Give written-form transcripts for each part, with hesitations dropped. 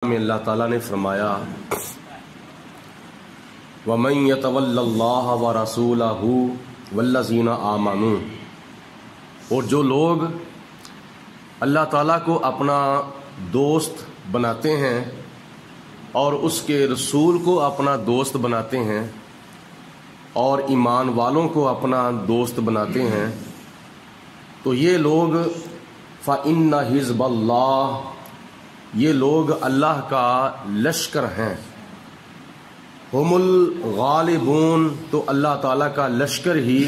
میں اللہ تعالیٰ نے فرمایا وَمَن يَتَوَلَّ اللَّهَ وَرَسُولَهُ وَالَّذِينَ آمَنُوا، اور جو لوگ اللہ تعالیٰ کو اپنا دوست بناتے ہیں اور اس کے رسول کو اپنا دوست بناتے ہیں اور ایمان والوں کو اپنا دوست بناتے ہیں، تو یہ لوگ فَإِنَّ حِزْبَ اللَّهِ، یہ لوگ اللہ کا لشکر ہیں، ہم الغالبون، تو اللہ تعالیٰ کا لشکر ہی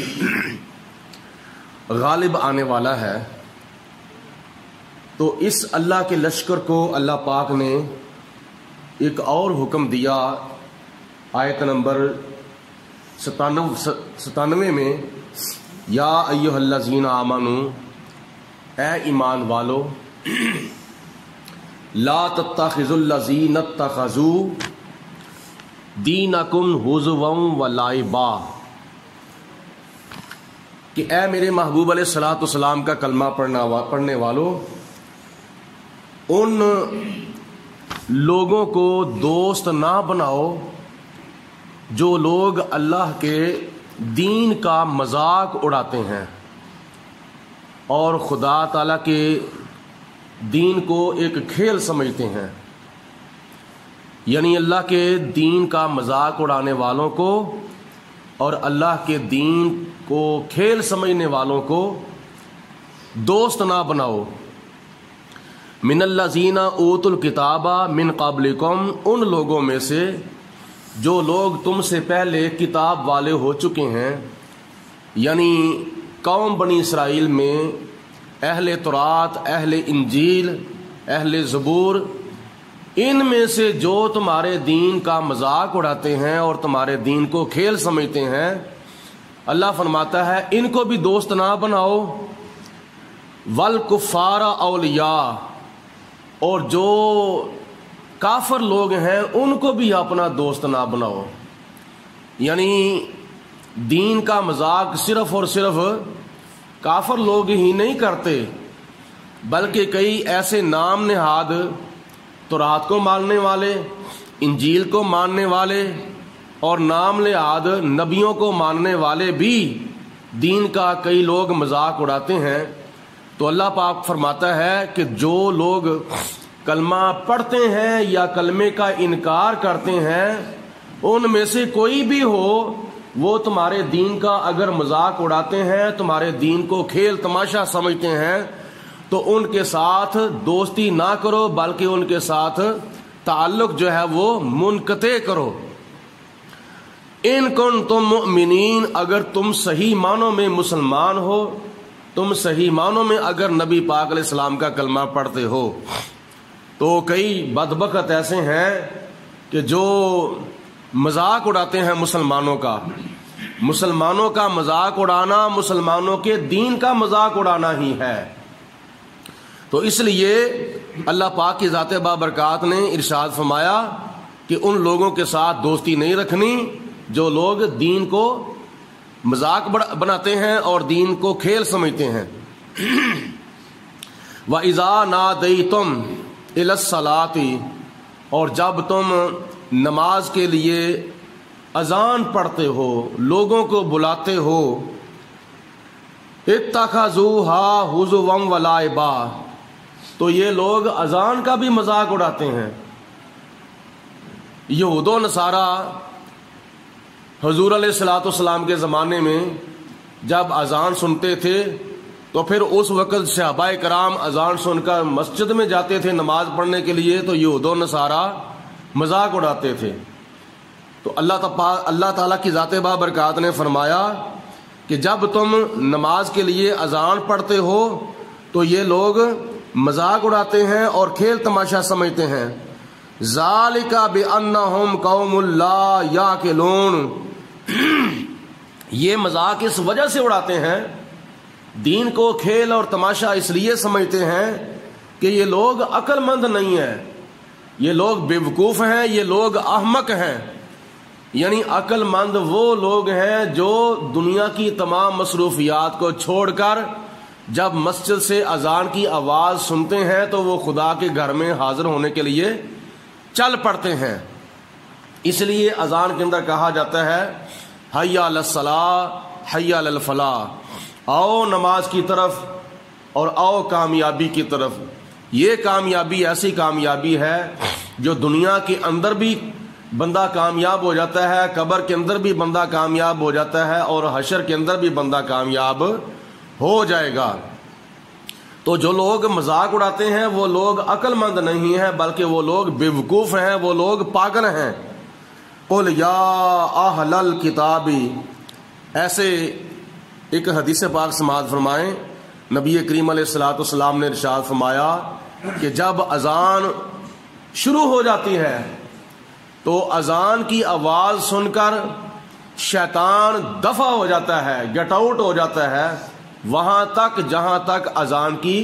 غالب آنے والا ہے۔ تو اس اللہ کے لشکر کو اللہ پاک نے ایک اور حکم دیا آیت نمبر 97 میں، یا ایھا الذین آمنوا، اے ایمان والو، لا تتخذوا الذین اتخذوا دینکم ہزوا ولعبا، کہ اے میرے محبوب علیہ الصلوۃ والسلام کا کلمہ پڑھنے والوں، ان لوگوں کو دوست نہ بناؤ جو لوگ اللہ کے دین کا مذاق اڑاتے ہیں اور خدا تعالیٰ کے دین کو ایک کھیل سمجھتے ہیں، یعنی اللہ کے دین کا مذاق اڑانے والوں کو اور اللہ کے دین کو کھیل سمجھنے والوں کو دوست نہ بناؤ۔ من الذین اوتوا الکتاب من قبلکم، ان لوگوں میں سے جو لوگ تم سے پہلے کتاب والے ہو چکے ہیں، یعنی قوم بنی اسرائیل میں اہل تورات، اہل انجیل، اہل زبور، ان میں سے جو تمہارے دین کا مذاق اڑاتے ہیں اور تمہارے دین کو کھیل سمجھتے ہیں، اللہ فرماتا ہے ان کو بھی دوست نہ بناؤ۔ والکفار اولیاء، اور جو کافر لوگ ہیں ان کو بھی اپنا دوست نہ بناؤ، یعنی دین کا مذاق صرف اور صرف کافر لوگ ہی نہیں کرتے، بلکہ کئی ایسے نام نہاد تورات کو ماننے والے، انجیل کو ماننے والے اور نام نہاد نبیوں کو ماننے والے بھی دین کا کئی لوگ مذاق اڑاتے ہیں۔ تو اللہ پاک فرماتا ہے کہ جو لوگ کلمہ پڑھتے ہیں یا کلمے کا انکار کرتے ہیں، ان میں سے کوئی بھی ہو، وہ تمہارے دین کا اگر مذاق اڑاتے ہیں، تمہارے دین کو کھیل تماشا سمجھتے ہیں، تو ان کے ساتھ دوستی نہ کرو، بلکہ ان کے ساتھ تعلق جو ہے وہ منقطع کرو۔ ان کنتم مؤمنین، اگر تم صحیح معنوں میں مسلمان ہو، تم صحیح معنوں میں اگر نبی پاک علیہ السلام کا کلمہ پڑھتے ہو، تو کئی بدبخت ایسے ہیں کہ جو مذاق اڑاتے ہیں مسلمانوں کا مذاق اڑانا مسلمانوں کے دین کا مذاق اڑانا ہی ہے۔ تو اس لیے اللہ پاک کی ذات بابرکات نے ارشاد فرمایا کہ ان لوگوں کے ساتھ دوستی نہیں رکھنی جو لوگ دین کو مذاق بناتے ہیں اور دین کو کھیل سمجھتے ہیں۔ وَإِذَا نَادَيْتُمْ إِلَى الصَّلَاةِ، اور جب تم نماز کے لیے اذان پڑھتے ہو، لوگوں کو بلاتے ہو، اتخذوها ہزوا ولعبا، تو یہ لوگ اذان کا بھی مذاق اڑاتے ہیں۔ یہود و نصارہ حضور علیہ الصلوۃ والسلام کے زمانے میں جب اذان سنتے تھے تو پھر اس وقت صحابہ کرام اذان سن کر مسجد میں جاتے تھے نماز پڑھنے کے لیے، تو یہود و نصارہ مذاق اڑاتے تھے۔ تو اللہ تعالیٰ کی ذات بابرکات نے فرمایا کہ جب تم نماز کے لیے اذان پڑھتے ہو تو یہ لوگ مذاق اڑاتے ہیں اور کھیل تماشا سمجھتے ہیں۔ ذالک بانہم قوم لا یعقلون، یہ مذاق اس وجہ سے اڑاتے ہیں، دین کو کھیل اور تماشا اس لیے سمجھتے ہیں کہ یہ لوگ عقل مند نہیں ہیں، یہ لوگ بیوقوف ہیں، یہ لوگ احمق ہیں۔ یعنی عقل مند وہ لوگ ہیں جو دنیا کی تمام مصروفیات کو چھوڑ کر جب مسجد سے اذان کی آواز سنتے ہیں تو وہ خدا کے گھر میں حاضر ہونے کے لیے چل پڑتے ہیں. اس لیے اذان کے اندر کہا جاتا ہے حی علی الصلاۃ حی علی الفلاح، آؤ نماز کی طرف اور آؤ کامیابی کی طرف. یہ کامیابی ایسی کامیابی ہے جو دنیا کے اندر بھی بندہ کامیاب ہو جاتا ہے، قبر کے اندر بھی بندہ کامیاب ہو جاتا ہے، اور حشر کے اندر بھی بندہ کامیاب ہو جائے گا. تو جو لوگ مذاق اڑاتے ہیں وہ لوگ عقل مند نہیں ہیں، بلکہ وہ لوگ بیوقوف ہیں، وہ لوگ پاگل ہیں. قل یا اہل الکتاب، ایسے ایک حدیث پاک سماعت فرمائیں. نبی کریم علیہ الصلوۃ والسلام نے ارشاد فرمایا کہ جب اذان شروع ہو جاتی ہے تو اذان کی آواز سن کر شیطان دفع ہو جاتا ہے، گیٹ آؤٹ ہو جاتا ہے وہاں تک جہاں تک اذان کی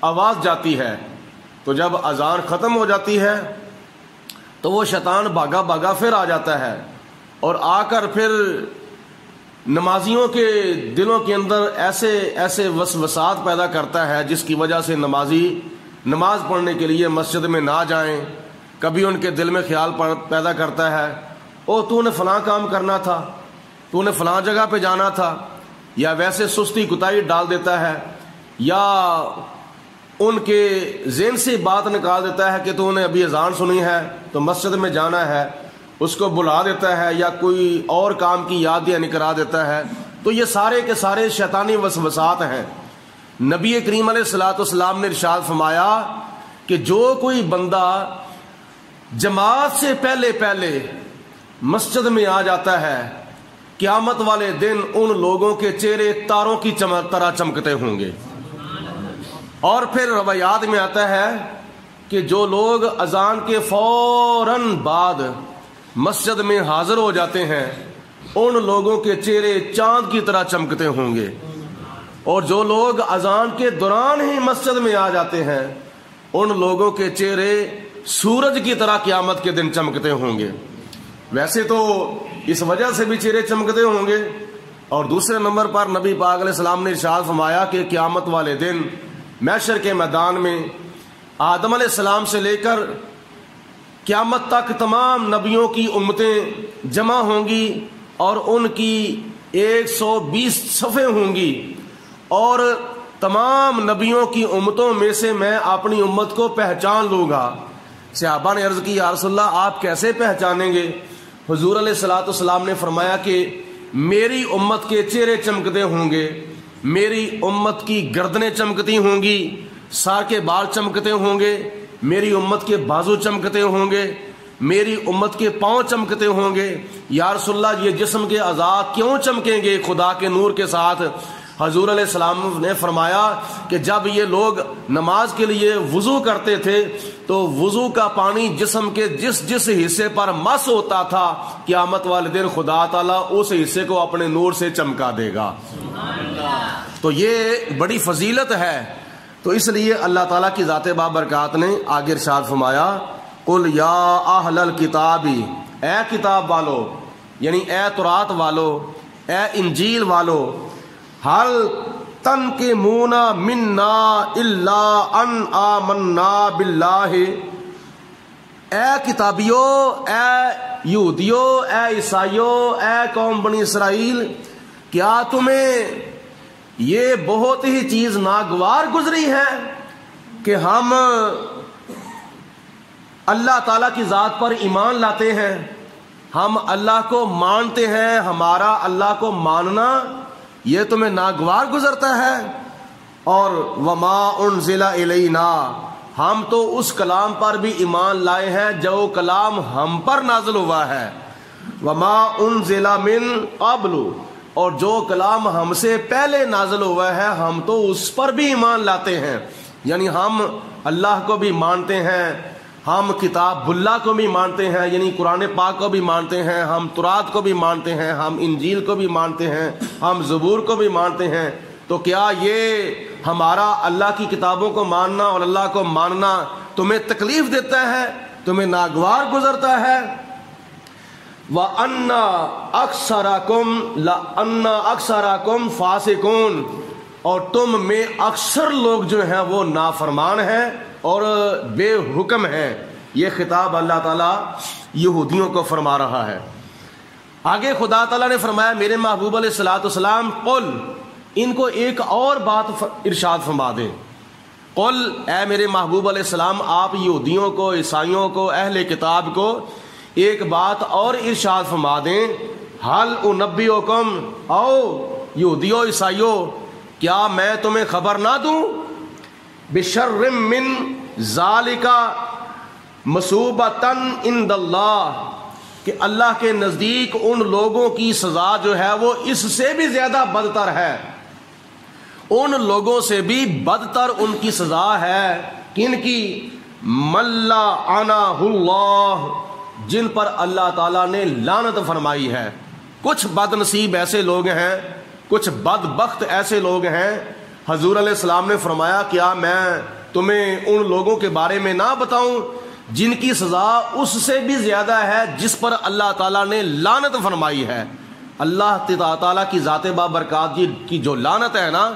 آواز جاتی ہے. تو جب اذان ختم ہو جاتی ہے تو وہ شیطان بھاگا بھاگا پھر آ جاتا ہے، اور آ کر پھر نمازیوں کے دلوں کے اندر ایسے ایسے وسوسات پیدا کرتا ہے جس کی وجہ سے نمازی نماز پڑھنے کے لیے مسجد میں نہ جائیں. کبھی ان کے دل میں خیال پیدا کرتا ہے او تو نے فلاں کام کرنا تھا، تو نے فلاں جگہ پہ جانا تھا، یا ویسے سستی کوتاہی ڈال دیتا ہے، یا ان کے ذہن سے بات نکال دیتا ہے کہ تو نے ابھی اذان سنی ہے تو مسجد میں جانا ہے، اس کو بلا دیتا ہے یا کوئی اور کام کی یاد دہانی کرا دیتا ہے. تو یہ سارے کے سارے شیطانی وسوسات ہیں. نبی کریم علیہ الصلوۃ والسلام نے ارشاد فرمایا کہ جو کوئی بندہ جماعت سے پہلے پہلے مسجد میں آ جاتا ہے قیامت والے دن ان لوگوں کے چہرے تاروں کی طرح چمکتے ہوں گے. اور پھر روایات میں آتا ہے کہ جو لوگ اذان کے فوراً بعد مسجد میں حاضر ہو جاتے ہیں ان لوگوں کے چہرے چاند کی طرح چمکتے ہوں گے، اور جو لوگ اذان کے دوران ہی مسجد میں آ جاتے ہیں ان لوگوں کے چہرے سورج کی طرح قیامت کے دن چمکتے ہوں گے. ویسے تو اس وجہ سے بھی چہرے چمکتے ہوں گے، اور دوسرے نمبر پر نبی پاک علیہ السلام نے ارشاد فرمایا کہ قیامت والے دن محشر کے میدان میں آدم علیہ السلام سے لے کر قیامت تک تمام نبیوں کی امتیں جمع ہوں گی، اور ان کی 120 صفیں ہوں گی، اور تمام نبیوں کی امتوں میں سے میں اپنی امت کو پہچان لوں گا. صحابہ نے عرض کی یا رسول اللہ آپ کیسے پہچانیں گے؟ حضور علیہ الصلوۃ والسلام نے فرمایا کہ میری امت کے چہرے چمکتے ہوں گے، میری امت کی گردنیں چمکتی ہوں گی، سر کے بال چمکتے ہوں گے، میری امت کے بازو چمکتے ہوں گے، میری امت کے پاؤں چمکتے ہوں گے. یا رسول اللہ یہ جسم کے اعضاء کیوں چمکیں گے خدا کے نور کے ساتھ؟ حضور علیہ السلام نے فرمایا کہ جب یہ لوگ نماز کے لیے وضو کرتے تھے تو وضو کا پانی جسم کے جس جس حصے پر مس ہوتا تھا قیامت والے دن خدا تعالیٰ اس حصے کو اپنے نور سے چمکا دے گا. تو یہ بڑی فضیلت ہے. تو اس لیے اللہ تعالیٰ کی ذات بابرکات نے آگے ارشاد فرمایا قل یا اہل الکتاب، اے کتاب والو، یعنی اے تورات والو، اے انجیل والو، حل تنقمون منا الا ان آمنا باللہ، اے کتابیو، اے یہودیو، اے عیسائیو، اے قوم بنی اسرائیل، کیا تمہیں یہ بہت ہی چیز ناگوار گزری ہے کہ ہم اللہ تعالیٰ کی ذات پر ایمان لاتے ہیں، ہم اللہ کو مانتے ہیں، ہمارا اللہ کو ماننا یہ تمہیں ناگوار گزرتا ہے؟ اور وما انزل الینا، ہم تو اس کلام پر بھی ایمان لائے ہیں جو کلام ہم پر نازل ہوا ہے. وما انزل من قبل، اور جو کلام ہم سے پہلے نازل ہوا ہے ہم تو اس پر بھی ایمان لاتے ہیں. یعنی ہم اللہ کو بھی مانتے ہیں، ہم کتاب اللہ کو بھی مانتے ہیں، یعنی قرآن پاک کو بھی مانتے ہیں، ہم تورات کو بھی مانتے ہیں، ہم انجیل کو بھی مانتے ہیں، ہم زبور کو بھی مانتے ہیں. تو کیا یہ ہمارا اللہ کی کتابوں کو ماننا اور اللہ کو ماننا تمہیں تکلیف دیتا ہے، تمہیں ناگوار گزرتا ہے؟ وَأَنَّ أَكْثَرَكُمْ فَاسِقُونَ، اور تم میں اکثر لوگ جو ہیں وہ نافرمان ہیں اور بے حکم ہیں. یہ خطاب اللہ تعالیٰ یہودیوں کو فرما رہا ہے۔ آگے خدا تعالیٰ نے فرمایا میرے محبوب علیہ الصلوۃ والسلام قل، ان کو ایک اور بات ارشاد فرما دیں۔ قل، اے میرے محبوب علیہ السلام، آپ یہودیوں کو، عیسائیوں کو، اہل کتاب کو ایک بات اور ارشاد فرما دیں، حل انبئکم، او یہودیو عیسائیو، کیا میں تمہیں خبر نہ دوں، بشر من ذالک مثوبۃ عند اللہ، کہ اللہ کے نزدیک ان لوگوں کی سزا جو ہے وہ اس سے بھی زیادہ بدتر ہے، ان لوگوں سے بھی بدتر ان کی سزا ہے۔ کن کی؟ من لعنہ اللہ، جن پر اللہ تعالیٰ نے لعنت فرمائی ہے۔ کچھ بد نصیب ایسے لوگ ہیں، کچھ بدبخت ایسے لوگ ہیں، حضور علیہ السلام نے فرمایا کیا میں تمہیں ان لوگوں کے بارے میں نہ بتاؤں جن کی سزا اس سے بھی زیادہ ہے جس پر اللہ تعالیٰ نے لعنت فرمائی ہے۔ اللہ تعالیٰ کی ذات بابرکات کی جو لعنت ہے نا،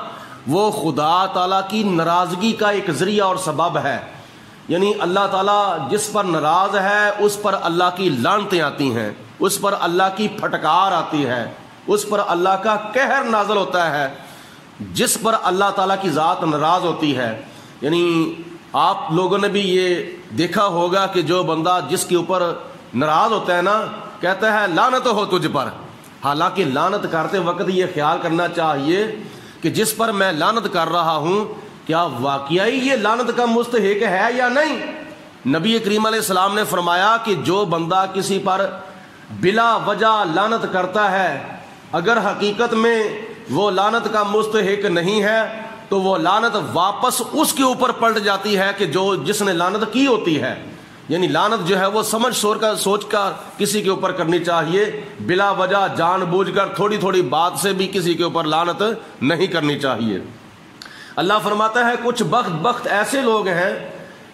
وہ خدا تعالیٰ کی ناراضگی کا ایک ذریعہ اور سبب ہے، یعنی اللہ تعالیٰ جس پر ناراض ہے اس پر اللہ کی لعنتیں آتی ہیں، اس پر اللہ کی پھٹکار آتی ہے، اس پر اللہ کا قہر نازل ہوتا ہے۔ جس پر اللہ تعالیٰ کی ذات ناراض ہوتی ہے، یعنی آپ لوگوں نے بھی یہ دیکھا ہوگا کہ جو بندہ جس کے اوپر ناراض ہوتا ہے نا، کہتا ہے لعنت ہو تجھ پر، حالانکہ لعنت کرتے وقت یہ خیال کرنا چاہیے کہ جس پر میں لعنت کر رہا ہوں کیا واقعی یہ لعنت کا مستحق ہے یا نہیں۔ نبی کریم علیہ السلام نے فرمایا کہ جو بندہ کسی پر بلا وجہ لعنت کرتا ہے، اگر حقیقت میں وہ لعنت کا مستحق نہیں ہے تو وہ لعنت واپس اس کے اوپر پلٹ جاتی ہے کہ جس نے لعنت کی ہوتی ہے، یعنی لعنت جو ہے وہ سوچ کر کسی کے اوپر کرنی چاہیے، بلا وجہ جان بوجھ کر تھوڑی تھوڑی بات سے بھی کسی کے اوپر لعنت نہیں کرنی چاہیے۔ اللہ فرماتا ہے کچھ بخت ایسے لوگ ہیں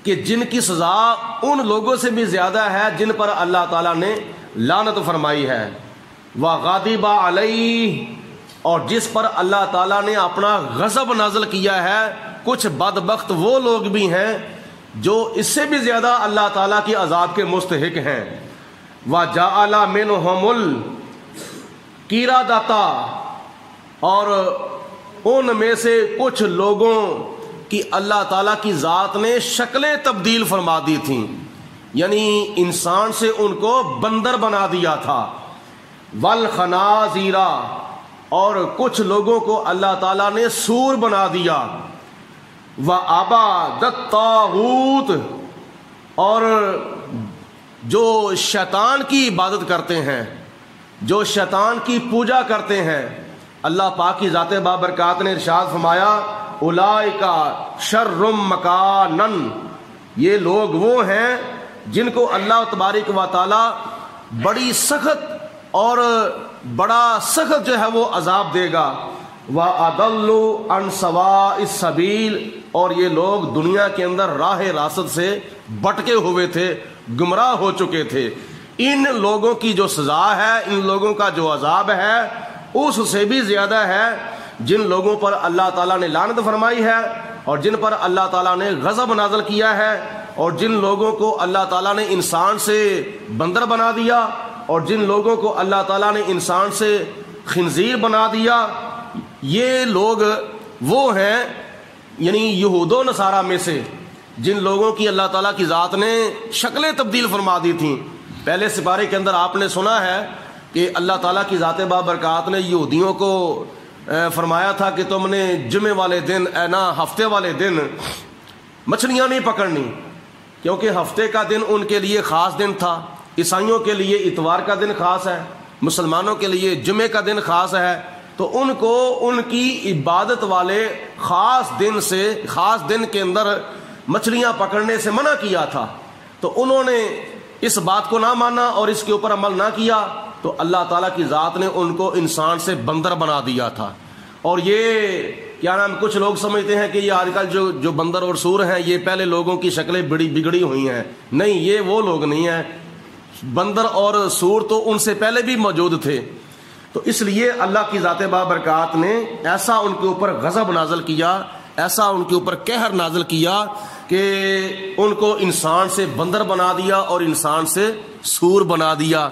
کہ جن کی سزا ان لوگوں سے بھی زیادہ ہے جن پر اللہ تعالیٰ نے لعنت فرمائی ہے۔ وغضب علیہ، اور جس پر اللہ تعالیٰ نے اپنا غضب نازل کیا ہے، کچھ بدبخت وہ لوگ بھی ہیں جو اس سے بھی زیادہ اللہ تعالیٰ کی عذاب کے مستحق ہیں۔ وَجَعَلَ مِنْهُمُ الْقِرَدَةَ، اور ان میں سے کچھ لوگوں کی اللہ تعالیٰ کی ذات نے شکلیں تبدیل فرما دی تھیں، یعنی انسان سے ان کو بندر بنا دیا تھا۔ وَالْخَنَازِيرَ، اور کچھ لوگوں کو اللہ تعالیٰ نے سور بنا دیا۔ وَعَبَادَ الطَّاغُوتَ، اور جو شیطان کی عبادت کرتے ہیں، جو شیطان کی پوجا کرتے ہیں، اللہ پاک کی ذات بابرکات نے ارشاد فرمایا اولئک شر مکانا، یہ لوگ وہ ہیں جن کو اللہ تبارک و تعالی بڑی سخت اور بڑا سخت جو ہے وہ عذاب دے گا۔ وَأَضَلُّوا عَنْ سَوَاءِ السَّبِيلِ، اور یہ لوگ دنیا کے اندر راہ راست سے بٹکے ہوئے تھے، گمراہ ہو چکے تھے۔ ان لوگوں کی جو سزا ہے، ان لوگوں کا جو عذاب ہے، اس سے بھی زیادہ ہے جن لوگوں پر اللہ تعالیٰ نے لعنت فرمائی ہے اور جن پر اللہ تعالیٰ نے غضب نازل کیا ہے، اور جن لوگوں کو اللہ تعالیٰ نے انسان سے بندر بنا دیا، اور جن لوگوں کو اللہ تعالیٰ نے انسان سے خنزیر بنا دیا۔ یہ لوگ وہ ہیں، یعنی یہود و نصارہ میں سے جن لوگوں کی اللہ تعالیٰ کی ذات نے شکلیں تبدیل فرما دی تھیں۔ پہلے سپارے کے اندر آپ نے سنا ہے کہ اللہ تعالیٰ کی ذات بابرکات نے یہودیوں کو فرمایا تھا کہ تم نے جمعے والے دن ہفتے والے دن مچھلیاں نہیں پکڑنی، کیونکہ ہفتے کا دن ان کے لیے خاص دن تھا۔ عیسائیوں کے لیے اتوار کا دن خاص ہے، مسلمانوں کے لیے جمعے کا دن خاص ہے، تو ان کو ان کی عبادت والے خاص دن کے اندر مچھلیاں پکڑنے سے منع کیا تھا۔ تو انہوں نے اس بات کو نہ مانا اور اس کے اوپر عمل نہ کیا، تو اللہ تعالیٰ کی ذات نے ان کو انسان سے بندر بنا دیا تھا۔ اور یہ کیا نام، کچھ لوگ سمجھتے ہیں کہ یہ آج کل جو بندر اور سور ہیں یہ پہلے لوگوں کی شکلیں بڑی بگڑی ہوئی ہیں۔ نہیں، یہ وہ لوگ نہیں ہیں، بندر اور سور تو ان سے پہلے بھی موجود تھے۔ تو اس لیے اللہ کی ذات بابرکات نے ایسا ان کے اوپر غضب نازل کیا، ایسا ان کے اوپر قہر نازل کیا کہ ان کو انسان سے بندر بنا دیا اور انسان سے سور بنا دیا.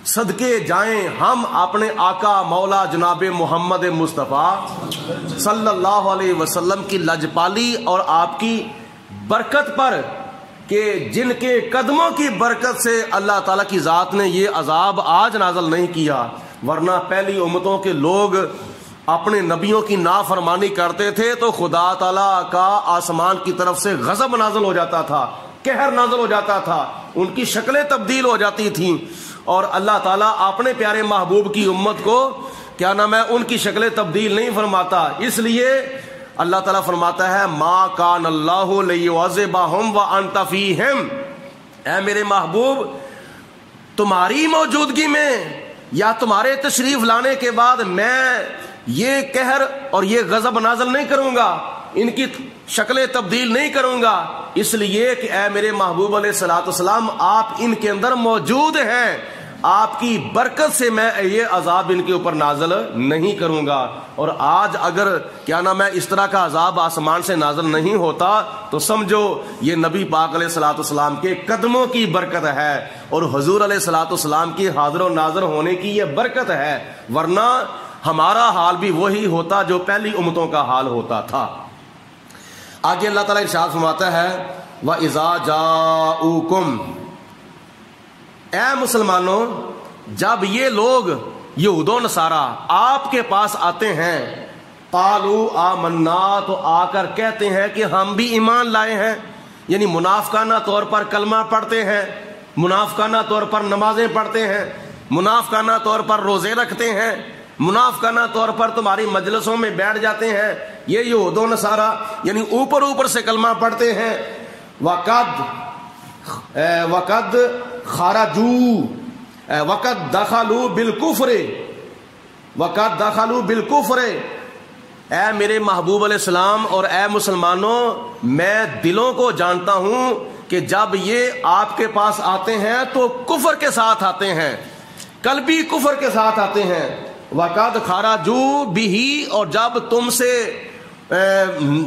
صدقے جائیں ہم اپنے آقا مولا جناب محمد مصطفیٰ صلی اللہ علیہ وسلم کی لجپالی اور آپ کی برکت پر کہ جن کے قدموں کی برکت سے اللہ تعالیٰ کی ذات نے یہ عذاب آج نازل نہیں کیا، ورنہ پہلی امتوں کے لوگ اپنے نبیوں کی نافرمانی کرتے تھے تو خدا تعالیٰ کا آسمان کی طرف سے غضب نازل ہو جاتا تھا، قہر نازل ہو جاتا تھا، ان کی شکلیں تبدیل ہو جاتی تھیں، اور اللہ تعالیٰ اپنے پیارے محبوب کی امت کو کیا نام ہے ان کی شکلیں تبدیل نہیں فرماتا. اس لیے اللہ تعالیٰ فرماتا ہے ما کان اللہ لیعذبہم وانت فیہم، اے میرے محبوب تمہاری موجودگی میں یا تمہارے تشریف لانے کے بعد میں یہ قہر اور یہ غضب نازل نہیں کروں گا، ان کی شکلیں تبدیل نہیں کروں گا، اس لیے کہ اے میرے محبوب علیہ الصلوۃ والسلام آپ ان کے اندر موجود ہیں، آپ کی برکت سے میں یہ عذاب ان کے اوپر نازل نہیں کروں گا. اور آج اگر کیا نام ہے اس طرح کا عذاب آسمان سے نازل نہیں ہوتا تو سمجھو یہ نبی پاک علیہ الصلوۃ والسلام کے قدموں کی برکت ہے اور حضور علیہ الصلوۃ والسلام کی حاضر و ناظر ہونے کی یہ برکت ہے، ورنہ ہمارا حال بھی وہی ہوتا جو پہلی امتوں کا حال ہوتا تھا. آگے اللہ تعالیٰ ارشاد فرماتا ہے وَإِذَا جَاءُوكُمْ، اے مسلمانوں جب یہ لوگ یہود و نصارہ آپ کے پاس آتے ہیں، قالوا آمنا، تو آ کر کہتے ہیں کہ ہم بھی ایمان لائے ہیں، یعنی منافقانہ طور پر کلمہ پڑھتے ہیں، منافقانہ طور پر نمازیں پڑھتے ہیں، منافقانہ طور پر روزے رکھتے ہیں، منافقانہ طور پر تمہاری مجلسوں میں بیٹھ جاتے ہیں، یہ یہود و نصارہ یعنی اوپر اوپر سے کلمہ پڑھتے ہیں. وقد خرجوا وقد دخلوا بالکفر، وقد دخلوا بالکفر، اے میرے محبوب علیہ السلام اور اے مسلمانوں میں دلوں کو جانتا ہوں کہ جب یہ آپ کے پاس آتے ہیں تو کفر کے ساتھ آتے ہیں، قلبی کفر کے ساتھ آتے ہیں. وقد خرجوا به، اور جب تم سے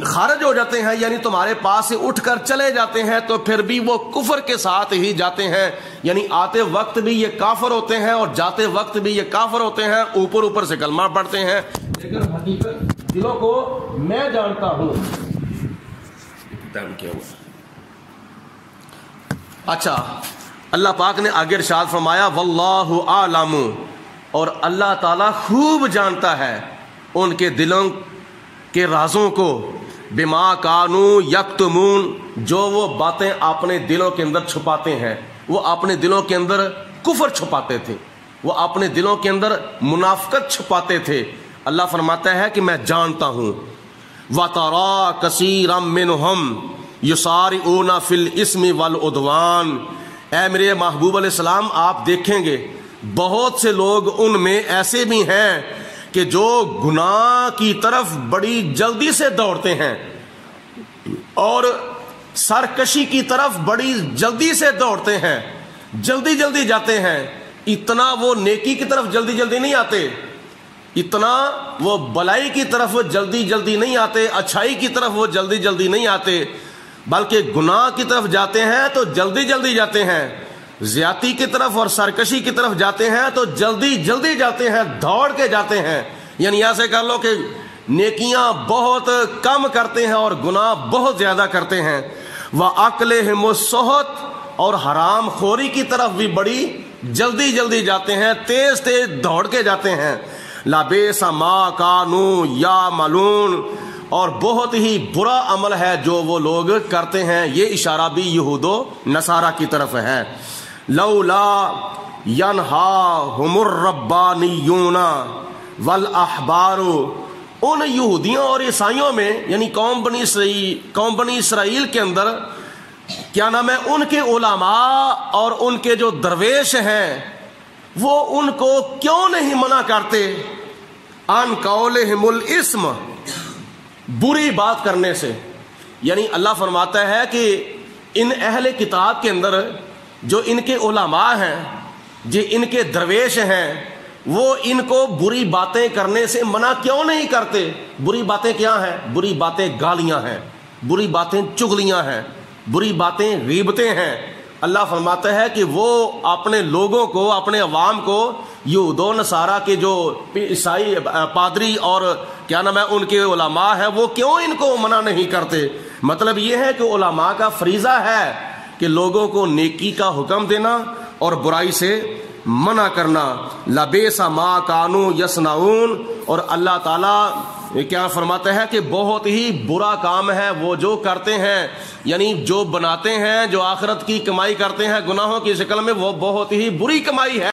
خارج ہو جاتے ہیں یعنی تمہارے پاس سے اٹھ کر چلے جاتے ہیں تو پھر بھی وہ کفر کے ساتھ ہی جاتے ہیں، یعنی آتے وقت بھی یہ کافر ہوتے ہیں اور جاتے وقت بھی یہ کافر ہوتے ہیں، اوپر اوپر سے کلمہ پڑھتے ہیں لیکن حقیقت دلوں کو میں جانتا ہوں. اچھا اللہ پاک نے آگے ارشاد فرمایا واللہ اعلم، اور اللہ تعالیٰ خوب جانتا ہے ان کے دلوں کے رازوں کو، بما کانوا یکتمون، جو وہ باتیں اپنے دلوں کے اندر چھپاتے ہیں. وہ اپنے دلوں کے اندر کفر چھپاتے تھے، وہ اپنے دلوں کے اندر منافقت چھپاتے تھے. اللہ فرماتا ہے کہ میں جانتا ہوں. وَتَرَى كَثِيرًا مِّنْهُمْ يُسَارِعُونَ فِي الْإِثْمِ وَالْعُدْوَانِ، اے میرے محبوب علیہ السلام آپ دیکھیں گے بہت سے لوگ ان میں ایسے بھی ہیں کہ جو گناہ کی طرف بڑی جلدی سے دوڑتے ہیں اور سرکشی کی طرف بڑی جلدی سے دوڑتے ہیں، جلدی جلدی جاتے ہیں. اتنا وہ نیکی کی طرف جلدی جلدی نہیں آتے، اتنا وہ بلائی کی طرف جلدی جلدی نہیں آتے، اچھائی کی طرف وہ جلدی جلدی نہیں آتے، بلکہ گناہ کی طرف جاتے ہیں تو جلدی جلدی جاتے ہیں، زیادتی کی طرف اور سرکشی کی طرف جاتے ہیں تو جلدی جلدی جاتے ہیں، دوڑ کے جاتے ہیں. یعنی ایسے کر لو کہ نیکیاں بہت کم کرتے ہیں اور گناہ بہت زیادہ کرتے ہیں. وَأَكْلِهِمُ السُّحْتَ، اور حرام خوری کی طرف بھی بڑی جلدی جلدی جاتے ہیں، تیز تیز دوڑ کے جاتے ہیں. لَبِئْسَ مَا كَانُوا يَعْمَلُونَ، اور بہت ہی برا عمل ہے جو وہ لوگ کرتے ہیں. یہ اشارہ بھی یہود و نصارہ کی طرف ہے. لولا ینہاہم الربانیون والاحبار، ان یہودیوں اور عیسائیوں میں یعنی قوم بنی اسرائیل کے اندر کیا نام ہے ان کے علماء اور ان کے جو درویش ہیں وہ ان کو کیوں نہیں منع کرتے ان قولہم الاسم، بری بات کرنے سے. یعنی اللہ فرماتا ہے کہ ان اہل کتاب کے اندر جو ان کے علماء ہیں، جو ان کے درویش ہیں، وہ ان کو بری باتیں کرنے سے منع کیوں نہیں کرتے؟ بری باتیں کیا ہیں؟ بری باتیں گالیاں ہیں. بری باتیں چغلیاں ہیں، بری باتیں غیبتیں ہیں۔ اللہ فرماتا ہے کہ وہ اپنے لوگوں کو، اپنے عوام کو، یہود و نصارہ کے جو عیسائی پادری اور کیا نام ہے ان کے علماء ہیں، وہ کیوں ان کو منع نہیں کرتے؟ مطلب یہ ہے کہ علماء کا فریضہ ہے کہ لوگوں کو نیکی کا حکم دینا اور برائی سے منع کرنا۔ لبئس ما کانوا یصنعون، اور اللہ تعالیٰ کیا فرماتا ہے کہ بہت ہی برا کام ہے وہ جو کرتے ہیں، یعنی جو بناتے ہیں، جو آخرت کی کمائی کرتے ہیں گناہوں کی شکل میں، وہ بہت ہی بری کمائی ہے۔